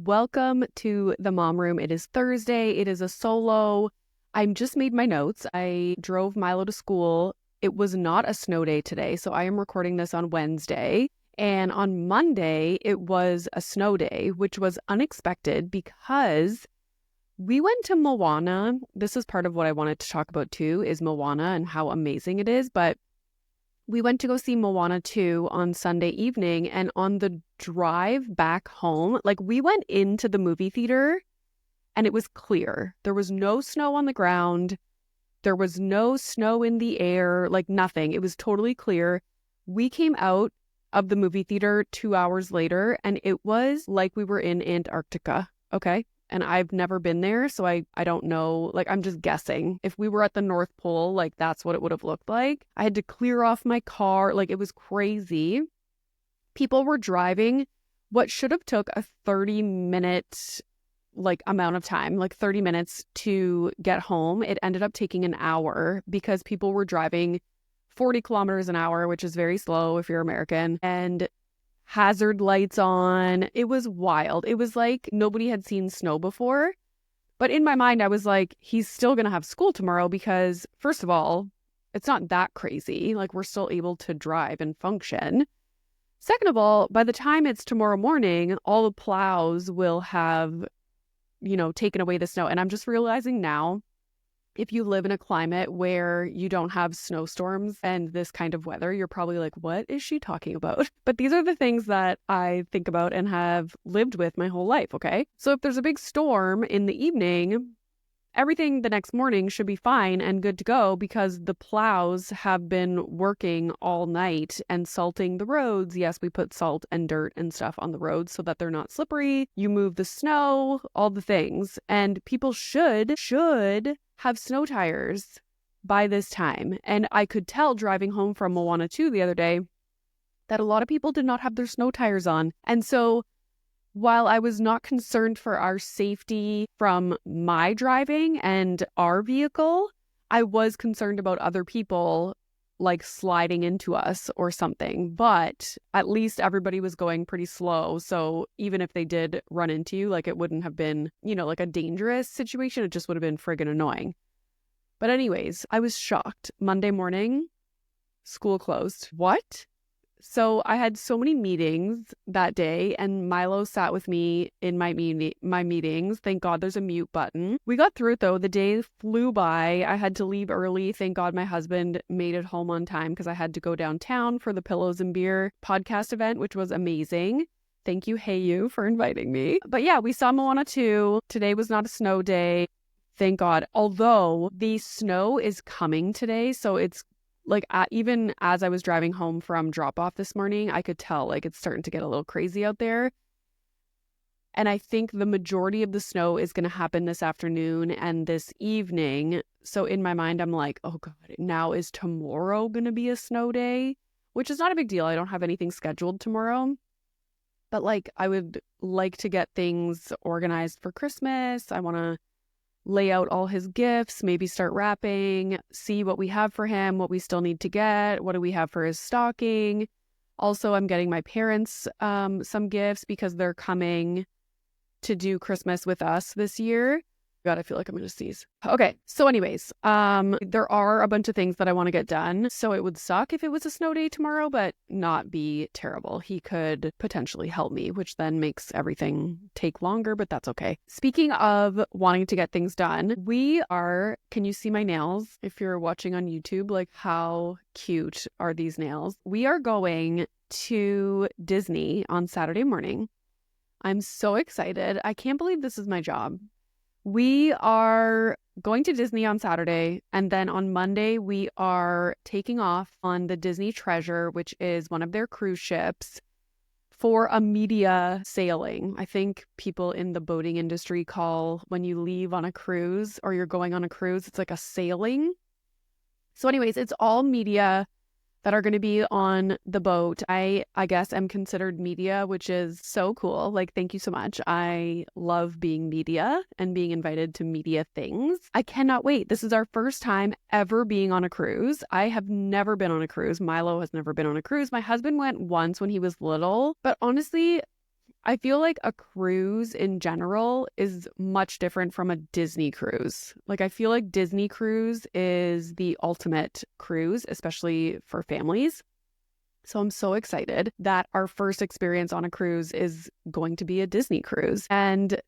Welcome to the mom room. It is Thursday. It is a solo. I just made my notes. I drove Milo to school. It was not a snow day today, so I am recording this on Wednesday. And on Monday, it was a snow day, which was unexpected because we went to Moana. This is part of what I wanted to talk about too, is Moana and how amazing it is. But we went to go see Moana 2 on Sunday evening, and on the drive back home, we went into the movie theater and it was clear. There was no snow on the ground. There was no snow in the air, nothing. It was totally clear. We came out of the movie theater 2 hours later and it was like we were in Antarctica, okay? And I've never been there, so I don't know. I'm just guessing. If we were at the North Pole, that's what it would have looked like. I had to clear off my car. It was crazy. People were driving what should have took a 30-minute amount of time, 30 minutes to get home. It ended up taking an hour because people were driving 40 kilometers an hour, which is very slow if you're American, and hazard lights on. It was wild. It was like nobody had seen snow before. But in my mind, I was like, he's still going to have school tomorrow because, first of all, it's not that crazy. We're still able to drive and function. Second of all, by the time it's tomorrow morning, all the plows will have, taken away the snow. And I'm just realizing now, if you live in a climate where you don't have snowstorms and this kind of weather, you're probably like, what is she talking about? But these are the things that I think about and have lived with my whole life, okay? So if there's a big storm in the evening, everything the next morning should be fine and good to go because the plows have been working all night and salting the roads. Yes, we put salt and dirt and stuff on the roads so that they're not slippery. You move the snow, all the things. And people should have snow tires by this time. And I could tell driving home from Moana 2 the other day that a lot of people did not have their snow tires on. And so while I was not concerned for our safety from my driving and our vehicle, I was concerned about other people sliding into us or something. But at least everybody was going pretty slow. So even if they did run into you, it wouldn't have been, a dangerous situation. It just would have been friggin' annoying. But anyways, I was shocked. Monday morning, school closed. What? So I had so many meetings that day and Milo sat with me in my meetings. Thank God there's a mute button. We got through it though. The day flew by. I had to leave early. Thank God my husband made it home on time because I had to go downtown for the Pillows and Beer podcast event, which was amazing. Thank you, Hey You, for inviting me. But yeah, we saw Moana 2. Today was not a snow day. Thank God. Although the snow is coming today, so it's even as I was driving home from drop off this morning, I could tell it's starting to get a little crazy out there. And I think the majority of the snow is going to happen this afternoon and this evening. So in my mind, I'm like, oh God, now is tomorrow going to be a snow day? Which is not a big deal. I don't have anything scheduled tomorrow. But I would like to get things organized for Christmas. I want to lay out all his gifts, maybe start wrapping, see what we have for him, what we still need to get, what do we have for his stocking. Also, I'm getting my parents some gifts because they're coming to do Christmas with us this year. God, I feel like I'm going to sneeze. Okay, so anyways, there are a bunch of things that I want to get done. So it would suck if it was a snow day tomorrow, but not be terrible. He could potentially help me, which then makes everything take longer, but that's okay. Speaking of wanting to get things done, can you see my nails? If you're watching on YouTube, how cute are these nails? We are going to Disney on Saturday morning. I'm so excited. I can't believe this is my job. We are going to Disney on Saturday, and then on Monday, we are taking off on the Disney Treasure, which is one of their cruise ships, for a media sailing. I think people in the boating industry call when you leave on a cruise or you're going on a cruise, it's like a sailing. So anyways, it's all media that are going to be on the boat. I guess am considered media, which is so cool. Thank you so much. I love being media and being invited to media things. I cannot wait. This is our first time ever being on a cruise. I have never been on a cruise. Milo has never been on a cruise. My husband went once when he was little, but honestly, I feel like a cruise in general is much different from a Disney cruise. Like, I feel like Disney cruise is the ultimate cruise, especially for families. So I'm so excited that our first experience on a cruise is going to be a Disney cruise. And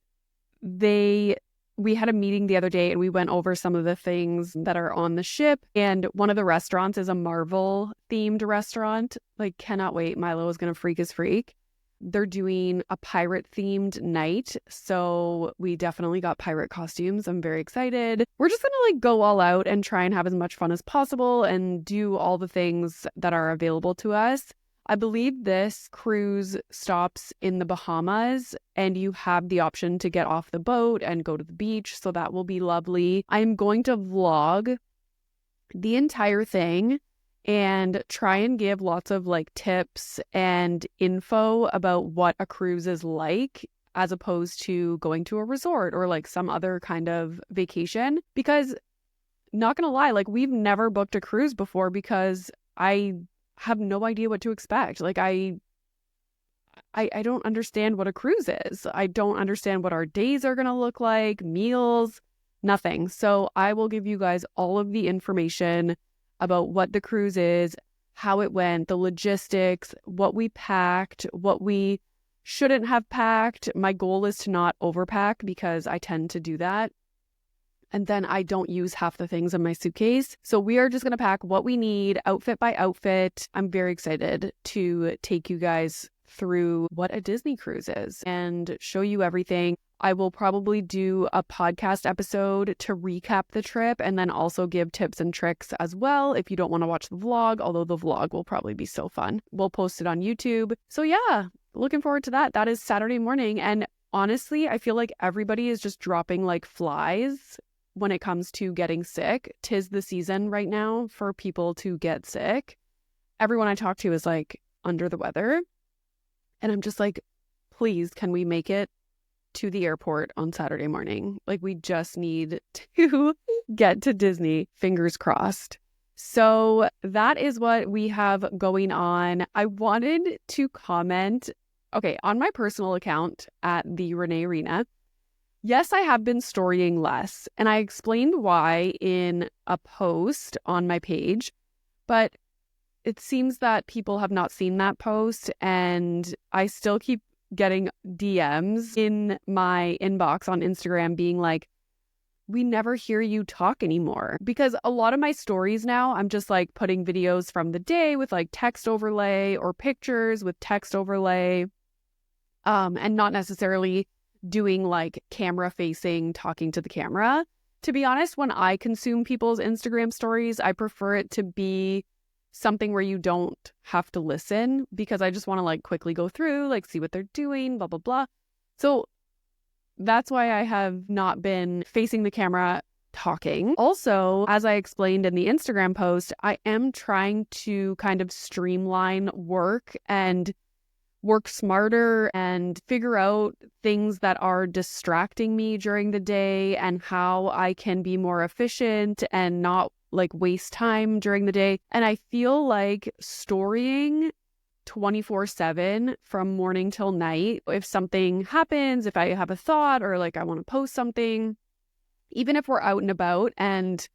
we had a meeting the other day and we went over some of the things that are on the ship. And one of the restaurants is a Marvel themed restaurant. Like, cannot wait. Milo is going to freak his freak. They're doing a pirate themed night. So we definitely got pirate costumes. I'm very excited. We're just going to like go all out and try and have as much fun as possible and do all the things that are available to us. I believe this cruise stops in the Bahamas and you have the option to get off the boat and go to the beach. So that will be lovely. I'm going to vlog the entire thing and try and give lots of like tips and info about what a cruise is like as opposed to going to a resort or like some other kind of vacation. Because not gonna lie, like we've never booked a cruise before because I have no idea what to expect. Like I don't understand what a cruise is. I don't understand what our days are going to look like, meals, nothing. So I will give you guys all of the information about what the cruise is, how it went, the logistics, what we packed, what we shouldn't have packed. My goal is to not overpack because I tend to do that. And then I don't use half the things in my suitcase. So we are just going to pack what we need, outfit by outfit. I'm very excited to take you guys through what a Disney cruise is and show you everything. I will probably do a podcast episode to recap the trip and then also give tips and tricks as well if you don't want to watch the vlog, although the vlog will probably be so fun. We'll post it on YouTube. So yeah, looking forward to that. That is Saturday morning. And honestly, I feel like everybody is just dropping like flies when it comes to getting sick. 'Tis the season right now for people to get sick. Everyone I talk to is like under the weather. And I'm just like, please, can we make it to the airport on Saturday morning? Like, we just need to get to Disney. Fingers crossed. So that is what we have going on. I wanted to comment, okay, on my personal account at the Renee REINA. Yes, I have been storying less, and I explained why in a post on my page, but it seems that people have not seen that post, and I still keep getting DMs in my inbox on Instagram being like, we never hear you talk anymore. Because a lot of my stories now, I'm just like putting videos from the day with like text overlay or pictures with text overlay, and not necessarily doing like camera facing, talking to the camera. To be honest, when I consume people's Instagram stories, I prefer it to be something where you don't have to listen because I just want to like quickly go through, like see what they're doing, blah, blah, blah. So that's why I have not been facing the camera talking. Also, as I explained in the Instagram post, I am trying to kind of streamline work and work smarter and figure out things that are distracting me during the day and how I can be more efficient and not like waste time during the day. And I feel like storying 24/7 from morning till night, if something happens, if I have a thought or like I want to post something, even if we're out and about and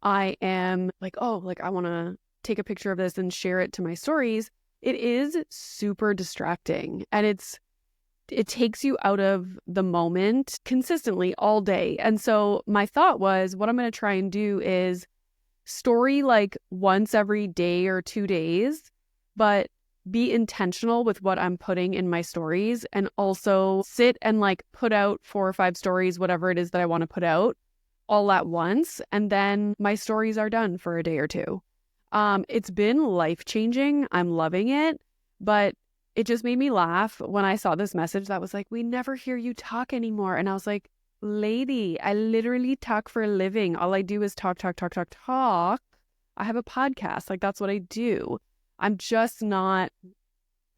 I am like, oh, like I want to take a picture of this and share it to my stories, it is super distracting and it takes you out of the moment consistently all day. And so my thought was what I'm going to try and do is story like once every day or 2 days, but be intentional with what I'm putting in my stories and also sit and like put out 4 or 5 stories, whatever it is that I want to put out all at once. And then my stories are done for a day or 2. It's been life-changing. I'm loving it, but it just made me laugh when I saw this message that was like, we never hear you talk anymore. And I was like, lady, I literally talk for a living. All I do is talk. I have a podcast. Like, that's what I do. I'm just not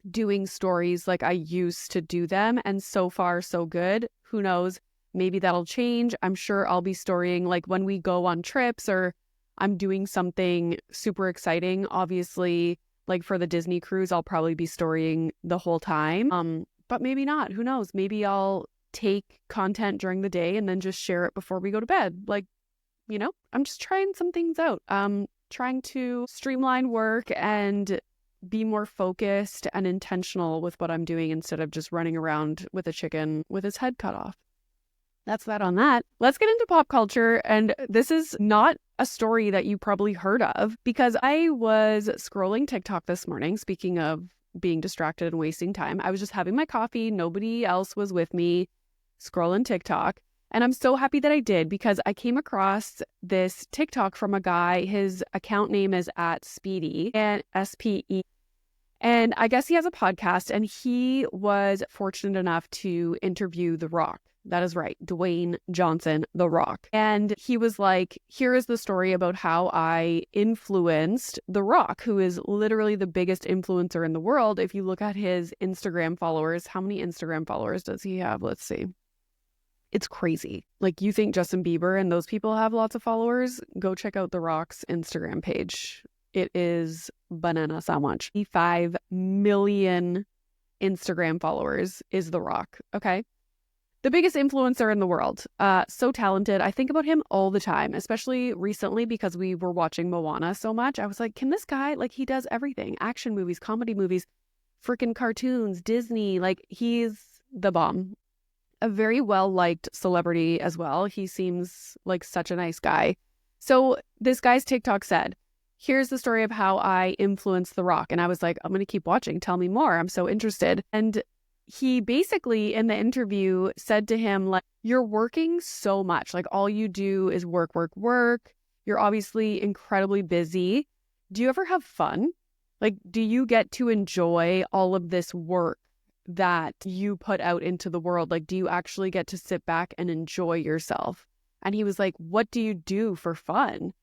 doing stories like I used to do them. And so far, so good. Who knows? Maybe that'll change. I'm sure I'll be storying like when we go on trips or I'm doing something super exciting. Obviously, like for the Disney cruise, I'll probably be storying the whole time. but maybe not. Who knows? Maybe I'll take content during the day and then just share it before we go to bed. Like, I'm just trying some things out. Trying to streamline work and be more focused and intentional with what I'm doing instead of just running around with a chicken with his head cut off. That's that on that. Let's get into pop culture. And this is not a story that you probably heard of, because I was scrolling TikTok this morning. Speaking of being distracted and wasting time, I was just having my coffee. Nobody else was with me, scrolling TikTok. And I'm so happy that I did, because I came across this TikTok from a guy. His account name is @Speedy, and SPE. And I guess he has a podcast, and he was fortunate enough to interview The Rock. That is right, Dwayne Johnson, The Rock. And he was like, here is the story about how I influenced The Rock, who is literally the biggest influencer in the world. If you look at his Instagram followers, how many Instagram followers does he have? Let's see. It's crazy. Like, you think Justin Bieber and those people have lots of followers? Go check out The Rock's Instagram page. It is bananas how much. 5 million Instagram followers is The Rock. Okay. The biggest influencer in the world. So talented. I think about him all the time, especially recently because we were watching Moana so much. I was like, can this guy, like, he does everything. Action movies, comedy movies, freaking cartoons, Disney. Like, he's the bomb. A very well-liked celebrity as well. He seems like such a nice guy. So this guy's TikTok said, here's the story of how I influenced The Rock. And I was like, I'm going to keep watching. Tell me more. I'm so interested. And he basically in the interview said to him, like, you're working so much. Like, all you do is work, work, work. You're obviously incredibly busy. Do you ever have fun? Like, do you get to enjoy all of this work that you put out into the world? Like, do you actually get to sit back and enjoy yourself? And he was like, what do you do for fun?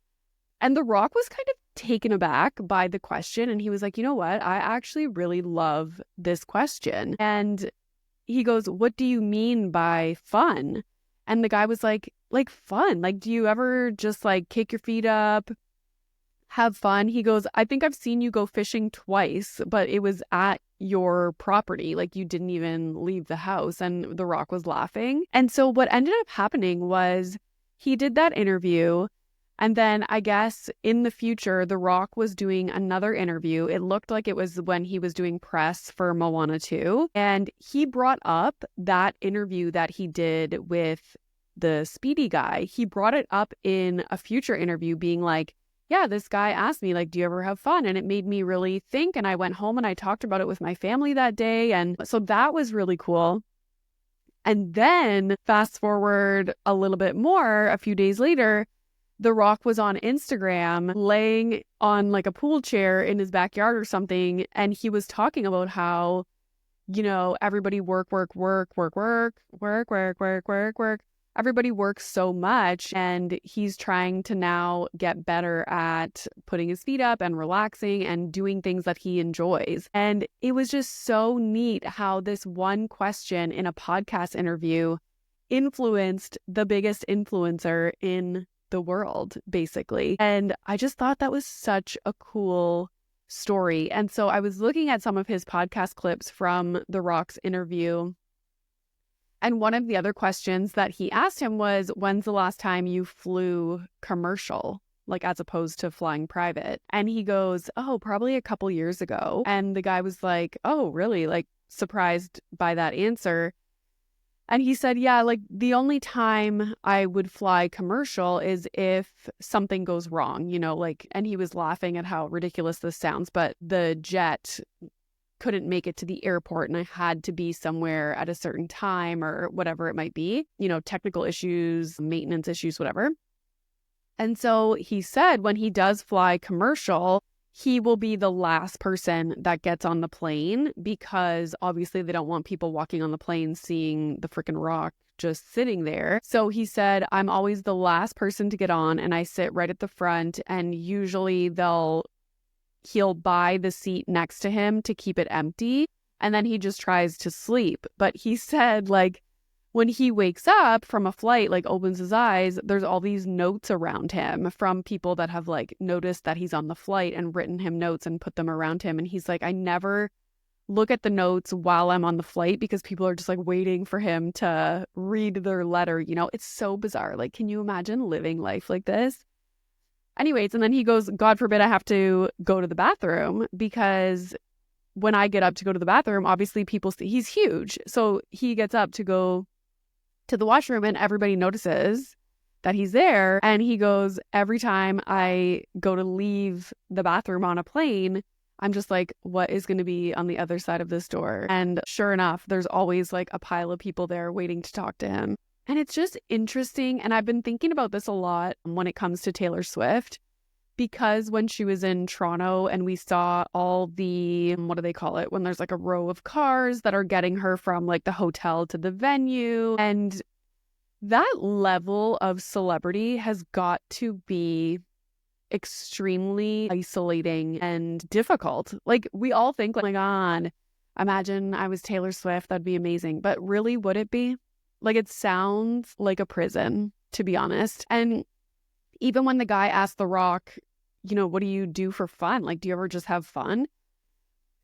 And The Rock was kind of taken aback by the question. And he was like, you know what? I actually really love this question. And he goes, what do you mean by fun? And the guy was like fun. Like, do you ever just like kick your feet up, have fun? He goes, I think I've seen you go fishing twice, but it was at your property. Like, you didn't even leave the house. And The Rock was laughing. And so what ended up happening was he did that interview. And then I guess in the future, The Rock was doing another interview. It looked like it was when he was doing press for Moana 2. And he brought up that interview that he did with the Speedy guy. He brought it up in a future interview being like, yeah, this guy asked me, like, do you ever have fun? And it made me really think. And I went home and I talked about it with my family that day. And so that was really cool. And then fast forward a little bit more, a few days later, The Rock was on Instagram laying on like a pool chair in his backyard or something. And he was talking about how, everybody work. Everybody works so much, and he's trying to now get better at putting his feet up and relaxing and doing things that he enjoys. And it was just so neat how this one question in a podcast interview influenced the biggest influencer in the world, basically. And I just thought that was such a cool story. And so I was looking at some of his podcast clips from The Rock's interview. And one of the other questions that he asked him was, when's the last time you flew commercial, like as opposed to flying private? And he goes, oh, probably a couple years ago. And the guy was like, oh, really? Like, surprised by that answer. And he said, yeah, like the only time I would fly commercial is if something goes wrong, and he was laughing at how ridiculous this sounds, but the jet couldn't make it to the airport and I had to be somewhere at a certain time or whatever it might be, technical issues, maintenance issues, whatever. And so he said when he does fly commercial, he will be the last person that gets on the plane because obviously they don't want people walking on the plane seeing the freaking Rock just sitting there. So he said, I'm always the last person to get on and I sit right at the front, and usually he'll buy the seat next to him to keep it empty, and then he just tries to sleep. But he said, like, when he wakes up from a flight, like opens his eyes, there's all these notes around him from people that have like noticed that he's on the flight and written him notes and put them around him. And he's like, I never look at the notes while I'm on the flight because people are just like waiting for him to read their letter. You know, it's so bizarre. Like, can you imagine living life like this? Anyways, and then he goes, God forbid I have to go to the bathroom, because when I get up to go to the bathroom, obviously people see he's huge. So he gets up to go to the washroom and everybody notices that he's there. And he goes, every time I go to leave the bathroom on a plane, I'm just like, what is going to be on the other side of this door? And sure enough, there's always like a pile of people there waiting to talk to him. And it's just interesting. And I've been thinking about this a lot when it comes to Taylor Swift, because when she was in Toronto and we saw all the, what do they call it? When there's like a row of cars that are getting her from like the hotel to the venue. And that level of celebrity has got to be extremely isolating and difficult. Like, we all think, like, oh my God, imagine I was Taylor Swift, that'd be amazing. But really, would it be? Like, it sounds like a prison, to be honest. And even when the guy asked The Rock, you know, what do you do for fun? Like, do you ever just have fun?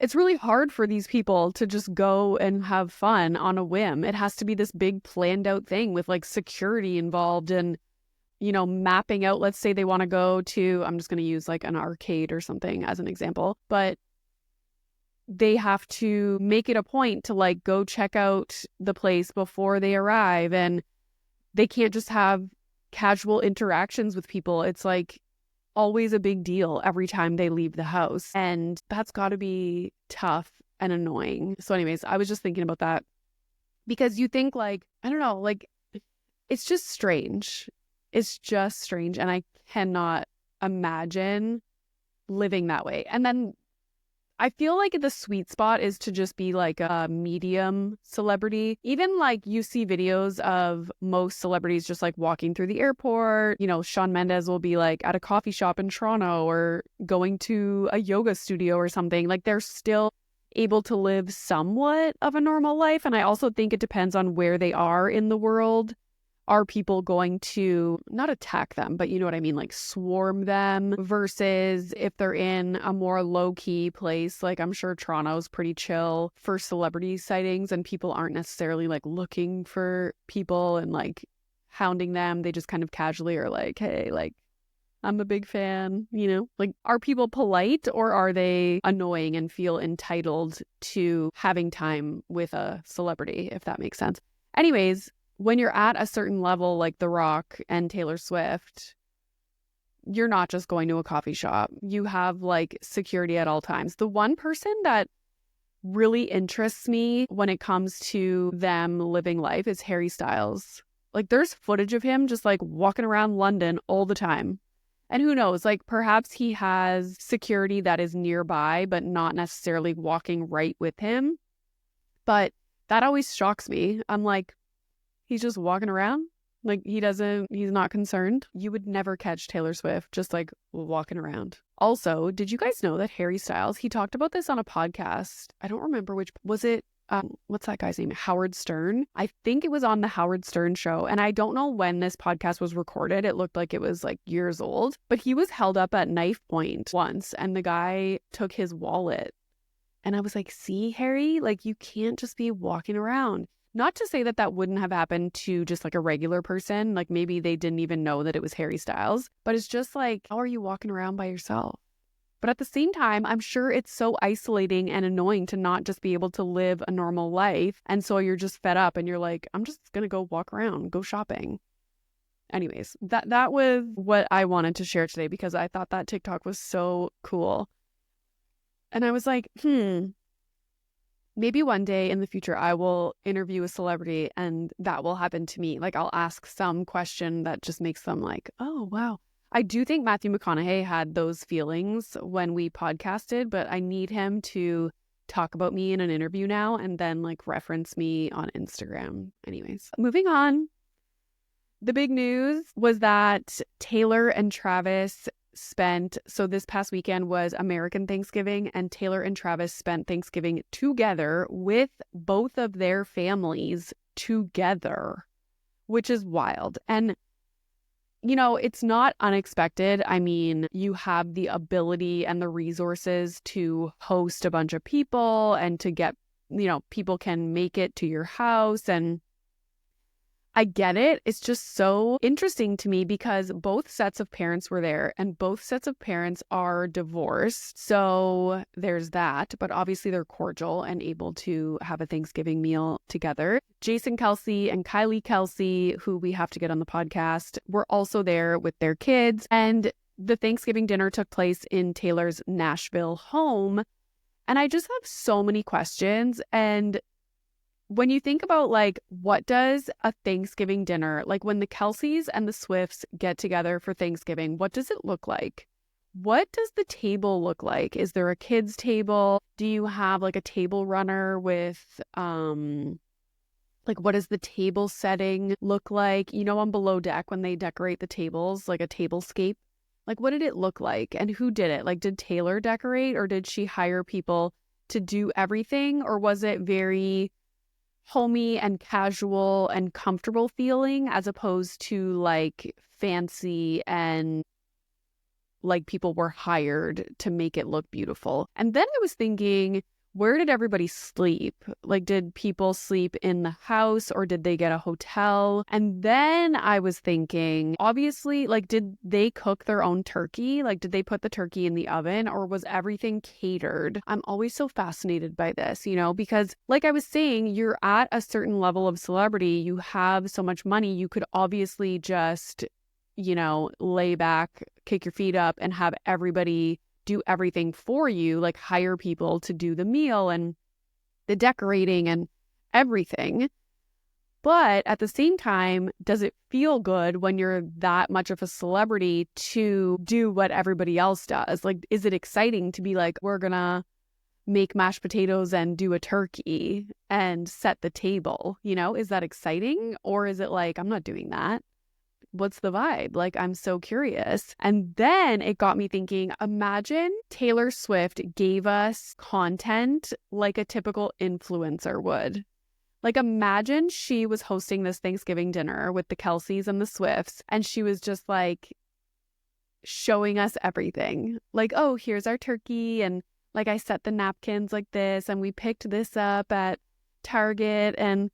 It's really hard for these people to just go and have fun on a whim. It has to be this big planned out thing with like security involved and, you know, mapping out. Let's say they want to go to, I'm just going to use like an arcade or something as an example, but they have to make it a point to like go check out the place before they arrive. And they can't just have casual interactions with people. It's like always a big deal every time they leave the house. And that's got to be tough and annoying. So anyways, I was just thinking about that because you think like, I don't know, like it's just strange. It's just strange. And I cannot imagine living that way. And then I feel like the sweet spot is to just be like a medium celebrity. Even like you see videos of most celebrities just like walking through the airport. You know, Shawn Mendes will be like at a coffee shop in Toronto or going to a yoga studio or something. Like they're still able to live somewhat of a normal life. And I also think it depends on where they are in the world. Are people going to not attack them, but you know what I mean, like swarm them, versus if they're in a more low-key place, like I'm sure Toronto's pretty chill for celebrity sightings and people aren't necessarily like looking for people and like hounding them. They just kind of casually are like, hey, like I'm a big fan, you know? Like, are people polite or are they annoying and feel entitled to having time with a celebrity, if that makes sense? Anyways, when you're at a certain level like The Rock and Taylor Swift, you're not just going to a coffee shop. You have like security at all times. The one person that really interests me when it comes to them living life is Harry Styles. Like there's footage of him just like walking around London all the time. And who knows, like perhaps he has security that is nearby, but not necessarily walking right with him. But that always shocks me. I'm like, he's just walking around like he's not concerned. You would never catch Taylor Swift just like walking around. Also, did you guys know that Harry Styles, he talked about this on a podcast. I don't remember which, was it, what's that guy's name? Howard Stern. I think it was on the Howard Stern show. And I don't know when this podcast was recorded. It looked like it was like years old, but he was held up at knife point once and the guy took his wallet. And I was like, see, Harry, like you can't just be walking around. Not to say that that wouldn't have happened to just like a regular person. Like maybe they didn't even know that it was Harry Styles. But it's just like, how are you walking around by yourself? But at the same time, I'm sure it's so isolating and annoying to not just be able to live a normal life. And so you're just fed up and you're like, I'm just going to go walk around, go shopping. Anyways, that was what I wanted to share today because I thought that TikTok was so cool. And I was like, maybe one day in the future, I will interview a celebrity and that will happen to me. Like I'll ask some question that just makes them like, oh, wow. I do think Matthew McConaughey had those feelings when we podcasted, but I need him to talk about me in an interview now and then like reference me on Instagram. Anyways, moving on. The big news was that Taylor and Travis so this past weekend was American Thanksgiving and Taylor and Travis spent Thanksgiving together with both of their families together, which is wild. And it's not unexpected. I mean, you have the ability and the resources to host a bunch of people and to get, people can make it to your house, and I get it. It's just so interesting to me because both sets of parents were there and both sets of parents are divorced. So there's that. But obviously they're cordial and able to have a Thanksgiving meal together. Jason Kelce and Kylie Kelce, who we have to get on the podcast, were also there with their kids. And the Thanksgiving dinner took place in Taylor's Nashville home. And I just have so many questions. And when you think about what does a Thanksgiving dinner, like when the Kelces and the Swifts get together for Thanksgiving, what does it look like? What does the table look like? Is there a kids table? Do you have a table runner with, what does the table setting look like? On Below Deck when they decorate the tables, like a tablescape, what did it look like? And who did it? Did Taylor decorate, or did she hire people to do everything? Or was it very homey and casual and comfortable feeling as opposed to fancy and people were hired to make it look beautiful? And then I was thinking, where did everybody sleep? Did people sleep in the house or did they get a hotel? And then I was thinking, obviously, did they cook their own turkey? Did they put the turkey in the oven, or was everything catered? I'm always so fascinated by this, because I was saying, you're at a certain level of celebrity, you have so much money, you could obviously just, lay back, kick your feet up and have everybody do everything for you, hire people to do the meal and the decorating and everything. But at the same time, does it feel good when you're that much of a celebrity to do what everybody else does? Is it exciting to be we're gonna make mashed potatoes and do a turkey and set the table? Is that exciting? Or is it I'm not doing that? What's the vibe? I'm so curious. And then it got me thinking, imagine Taylor Swift gave us content like a typical influencer would. Imagine she was hosting this Thanksgiving dinner with the Kelces and the Swifts, and she was just showing us everything. Oh, here's our turkey, and I set the napkins like this, and we picked this up at Target, and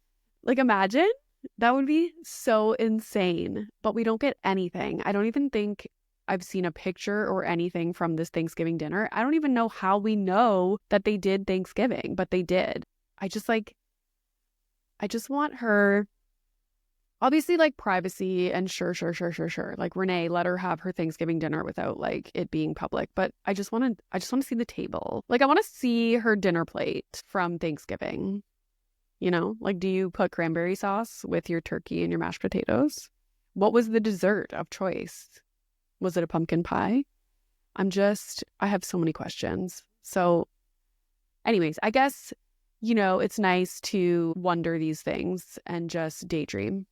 imagine. That would be so insane, but we don't get anything. I don't even think I've seen a picture or anything from this Thanksgiving dinner. I don't even know how we know that they did Thanksgiving, but they did. I just want her, obviously privacy and sure. Renee, let her have her Thanksgiving dinner without it being public. But I just want to see the table. I want to see her dinner plate from Thanksgiving. Do you put cranberry sauce with your turkey and your mashed potatoes? What was the dessert of choice? Was it a pumpkin pie? I have so many questions. So anyways, I guess, it's nice to wonder these things and just daydream,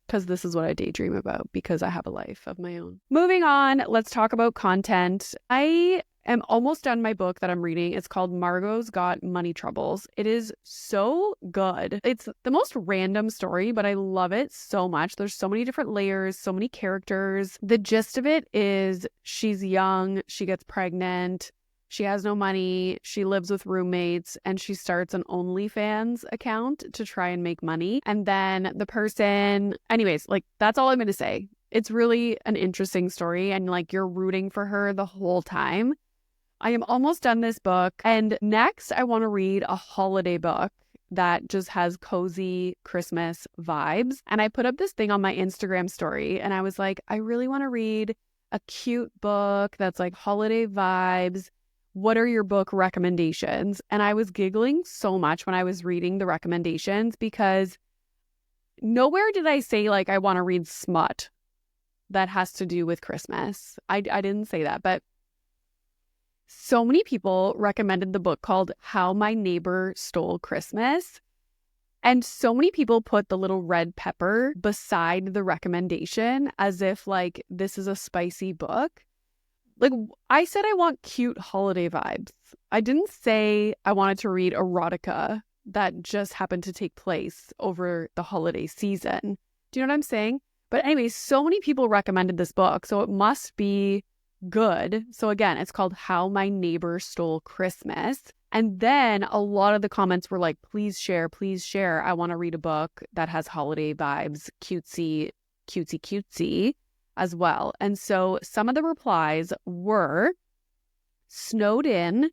because this is what I daydream about, because I have a life of my own. Moving on, let's talk about content. I am almost done my book that I'm reading. It's called Margot's Got Money Troubles. It is so good. It's the most random story, but I love it so much. There's so many different layers, so many characters. The gist of it is she's young, she gets pregnant, she has no money, she lives with roommates, and she starts an OnlyFans account to try and make money. And then the person, anyways, that's all I'm going to say. It's really an interesting story, and you're rooting for her the whole time. I am almost done this book, and next I want to read a holiday book that just has cozy Christmas vibes. And I put up this thing on my Instagram story, and I was like, I really want to read a cute book that's holiday vibes. What are your book recommendations? And I was giggling so much when I was reading the recommendations, because nowhere did I say I want to read smut that has to do with Christmas. I didn't say that, but so many people recommended the book called How My Neighbor Stole Christmas. And so many people put the little red pepper beside the recommendation as if this is a spicy book. I said I want cute holiday vibes. I didn't say I wanted to read erotica that just happened to take place over the holiday season. Do you know what I'm saying? But anyway, so many people recommended this book, so it must be good. So again, it's called How My Neighbor Stole Christmas. And then a lot of the comments were like, please share, please share. I want to read a book that has holiday vibes, cutesy, cutesy, cutesy as well. And so some of the replies were Snowed In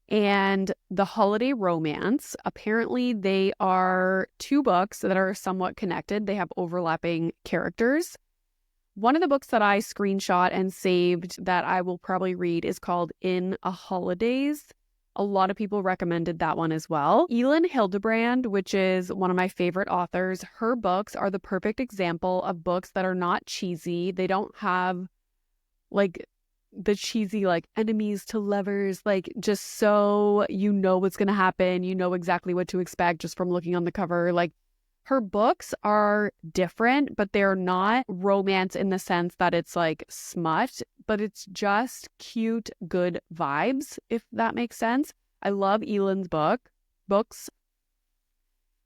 and The Holiday Romance. Apparently, they are two books that are somewhat connected. They have overlapping characters. One of the books that I screenshot and saved that I will probably read is called In a Holidays. A lot of people recommended that one as well. Elin Hildebrand, which is one of my favorite authors, her books are the perfect example of books that are not cheesy. They don't have like the cheesy like enemies to lovers, like just so you know what's going to happen. You know exactly what to expect just from looking on the cover. Like her books are different, but they're not romance in the sense that it's like smut, but it's just cute, good vibes, if that makes sense. I love Elin's books.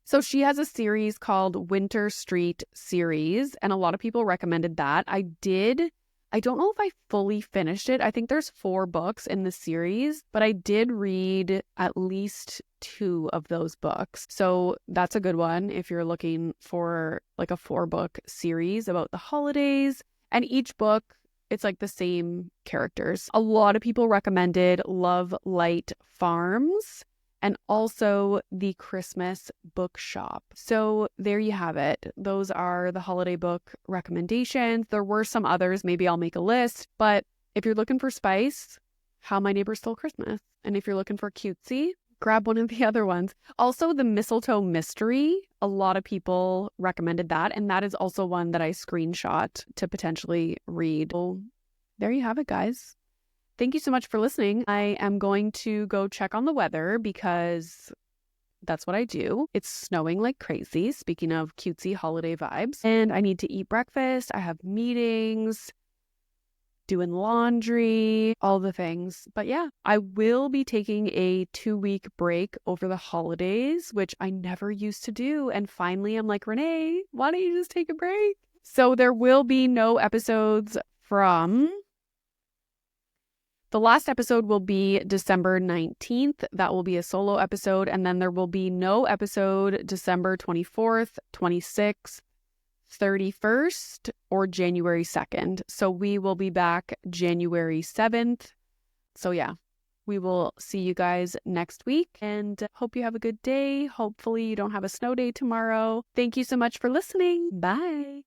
So she has a series called Winter Street series, and a lot of people recommended that. I don't know if I fully finished it. I think there's 4 books in the series, but I did read at least 2 of those books. So that's a good one if you're looking for like a 4-book series about the holidays. And each book, it's like the same characters. A lot of people recommended Love Light Farms and also The Christmas Bookshop. So there you have it. Those are the holiday book recommendations. There were some others. Maybe I'll make a list. But if you're looking for spice, How My Neighbor Stole Christmas. And if you're looking for cutesy, grab one of the other ones. Also, The Mistletoe Mystery. A lot of people recommended that. And that is also one that I screenshot to potentially read. So there you have it, guys. Thank you so much for listening. I am going to go check on the weather because that's what I do. It's snowing like crazy, speaking of cutesy holiday vibes. And I need to eat breakfast. I have meetings, doing laundry, all the things. But yeah, I will be taking a 2-week break over the holidays, which I never used to do. And finally, I'm like, Renee, why don't you just take a break? So there will be no episodes from... The last episode will be December 19th. That will be a solo episode. And then there will be no episode December 24th, 26th, 31st, or January 2nd. So we will be back January 7th. So yeah, we will see you guys next week and hope you have a good day. Hopefully you don't have a snow day tomorrow. Thank you so much for listening. Bye.